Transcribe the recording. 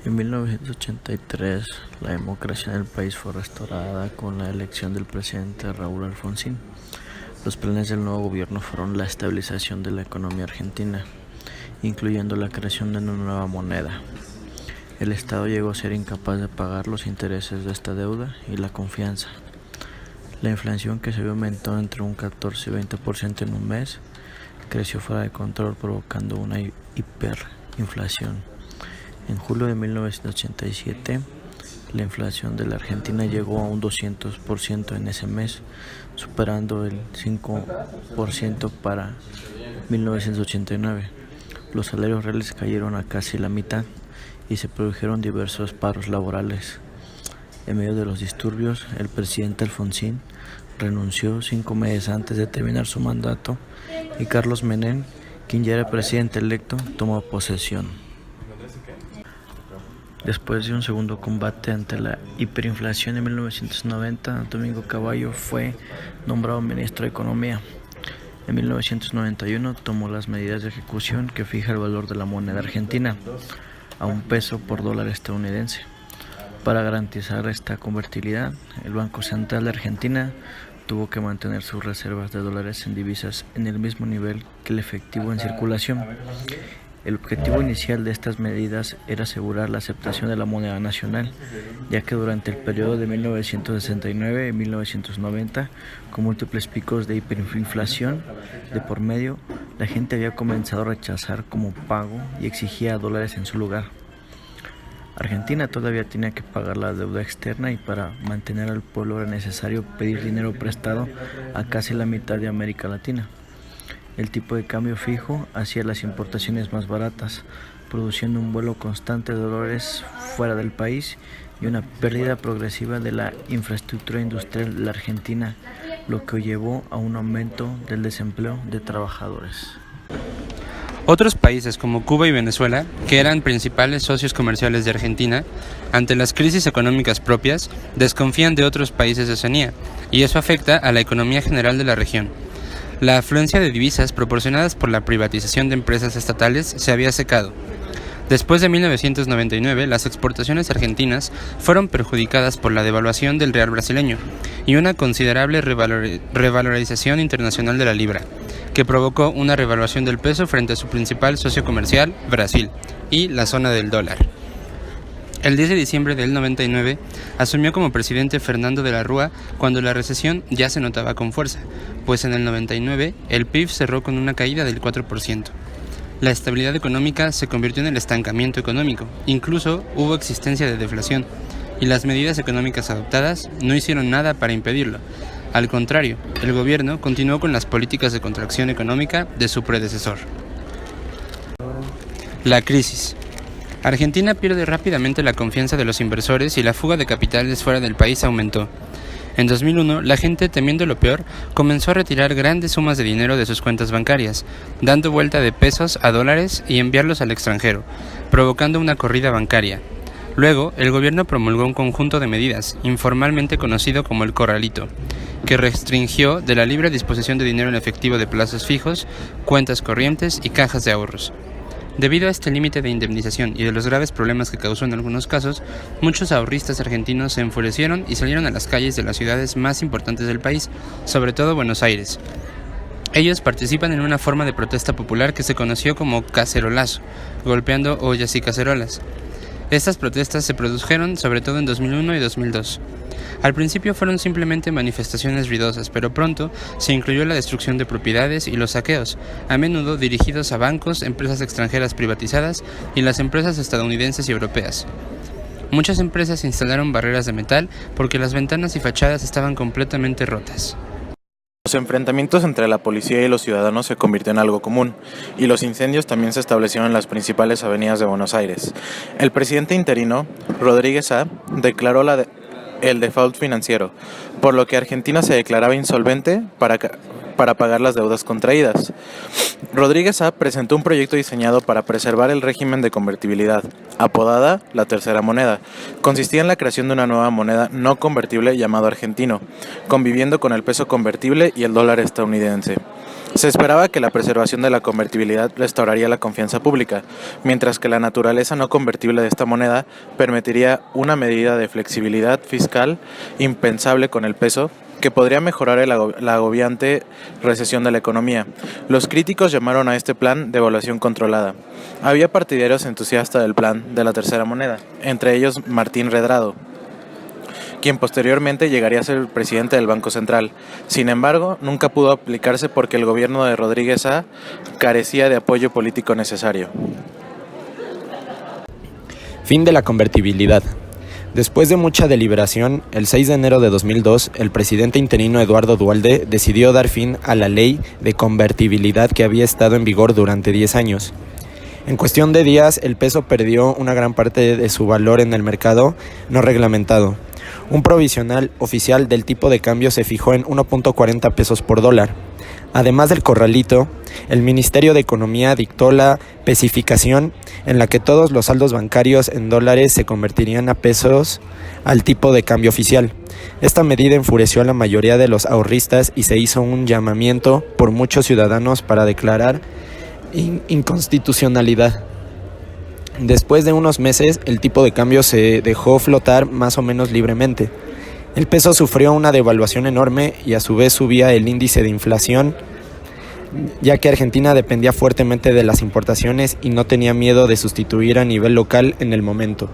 En 1983, la democracia en el país fue restaurada con la elección del presidente Raúl Alfonsín. Los planes del nuevo gobierno fueron la estabilización de la economía argentina, incluyendo la creación de una nueva moneda. El Estado llegó a ser incapaz de pagar los intereses de esta deuda y la confianza. La inflación, que se vio aumentó entre un 14 y 20% en un mes, creció fuera de control, provocando una hiperinflación. En julio de 1987, la inflación de la Argentina llegó a un 200% en ese mes, superando el 5% para 1989. Los salarios reales cayeron a casi la mitad y se produjeron diversos paros laborales. En medio de los disturbios, el presidente Alfonsín renunció 5 meses antes de terminar su mandato y Carlos Menem, quien ya era presidente electo, tomó posesión. Después de un segundo combate ante la hiperinflación en 1990, Domingo Cavallo fue nombrado ministro de Economía. En 1991 tomó las medidas de ejecución que fija el valor de la moneda argentina a $1 por dólar estadounidense. Para garantizar esta convertibilidad, el Banco Central de Argentina tuvo que mantener sus reservas de dólares en divisas en el mismo nivel que el efectivo en circulación. El objetivo inicial de estas medidas era asegurar la aceptación de la moneda nacional, ya que durante el periodo de 1969 y 1990, con múltiples picos de hiperinflación de por medio, la gente había comenzado a rechazar como pago y exigía dólares en su lugar. Argentina todavía tenía que pagar la deuda externa y para mantener al pueblo era necesario pedir dinero prestado a casi la mitad de América Latina. El tipo de cambio fijo hacía las importaciones más baratas, produciendo un vuelo constante de dólares fuera del país y una pérdida progresiva de la infraestructura industrial de la Argentina, lo que llevó a un aumento del desempleo de trabajadores. Otros países como Cuba y Venezuela, que eran principales socios comerciales de Argentina, ante las crisis económicas propias, desconfían de otros países de Oceanía, y eso afecta a la economía general de la región. La afluencia de divisas proporcionadas por la privatización de empresas estatales se había secado. Después de 1999, las exportaciones argentinas fueron perjudicadas por la devaluación del real brasileño y una considerable revalorización internacional de la libra, que provocó una revaluación del peso frente a su principal socio comercial, Brasil, y la zona del dólar. El 10 de diciembre del 99 asumió como presidente Fernando de la Rúa cuando la recesión ya se notaba con fuerza, pues en el 99 el PIB cerró con una caída del 4%. La estabilidad económica se convirtió en el estancamiento económico, incluso hubo existencia de deflación, y las medidas económicas adoptadas no hicieron nada para impedirlo. Al contrario, el gobierno continuó con las políticas de contracción económica de su predecesor. La crisis. Argentina pierde rápidamente la confianza de los inversores y la fuga de capitales fuera del país aumentó. En 2001, la gente, temiendo lo peor, comenzó a retirar grandes sumas de dinero de sus cuentas bancarias, dando vuelta de pesos a dólares y enviarlos al extranjero, provocando una corrida bancaria. Luego, el gobierno promulgó un conjunto de medidas, informalmente conocido como el Corralito, que restringió de la libre disposición de dinero en efectivo de plazos fijos, cuentas corrientes y cajas de ahorros. Debido a este límite de indemnización y de los graves problemas que causó en algunos casos, muchos ahorristas argentinos se enfurecieron y salieron a las calles de las ciudades más importantes del país, sobre todo Buenos Aires. Ellos participan en una forma de protesta popular que se conoció como cacerolazo, golpeando ollas y cacerolas. Estas protestas se produjeron sobre todo en 2001 y 2002. Al principio fueron simplemente manifestaciones ruidosas, pero pronto se incluyó la destrucción de propiedades y los saqueos, a menudo dirigidos a bancos, empresas extranjeras privatizadas y las empresas estadounidenses y europeas. Muchas empresas instalaron barreras de metal porque las ventanas y fachadas estaban completamente rotas. Los enfrentamientos entre la policía y los ciudadanos se convirtió en algo común, y los incendios también se establecieron en las principales avenidas de Buenos Aires. El presidente interino, Rodríguez A., declaró el default financiero, por lo que Argentina se declaraba insolvente para pagar las deudas contraídas. Rodríguez A. presentó un proyecto diseñado para preservar el régimen de convertibilidad, apodada la tercera moneda. Consistía en la creación de una nueva moneda no convertible llamado argentino, conviviendo con el peso convertible y el dólar estadounidense. Se esperaba que la preservación de la convertibilidad restauraría la confianza pública, mientras que la naturaleza no convertible de esta moneda permitiría una medida de flexibilidad fiscal impensable con el peso, que podría mejorar la agobiante recesión de la economía. Los críticos llamaron a este plan devaluación controlada. Había partidarios entusiastas del plan de la tercera moneda, entre ellos Martín Redrado, quien posteriormente llegaría a ser presidente del Banco Central. Sin embargo, nunca pudo aplicarse porque el gobierno de Rodríguez A. carecía de apoyo político necesario. Fin de la convertibilidad. Después de mucha deliberación, el 6 de enero de 2002, el presidente interino Eduardo Duhalde decidió dar fin a la ley de convertibilidad que había estado en vigor durante 10 años. En cuestión de días, el peso perdió una gran parte de su valor en el mercado no reglamentado. Un provisional oficial del tipo de cambio se fijó en 1.40 pesos por dólar. Además del corralito, el Ministerio de Economía dictó la pesificación en la que todos los saldos bancarios en dólares se convertirían a pesos al tipo de cambio oficial. Esta medida enfureció a la mayoría de los ahorristas y se hizo un llamamiento por muchos ciudadanos para declarar inconstitucionalidad. Después de unos meses, el tipo de cambio se dejó flotar más o menos libremente. El peso sufrió una devaluación enorme y a su vez subía el índice de inflación, ya que Argentina dependía fuertemente de las importaciones y no tenía miedo de sustituir a nivel local en el momento.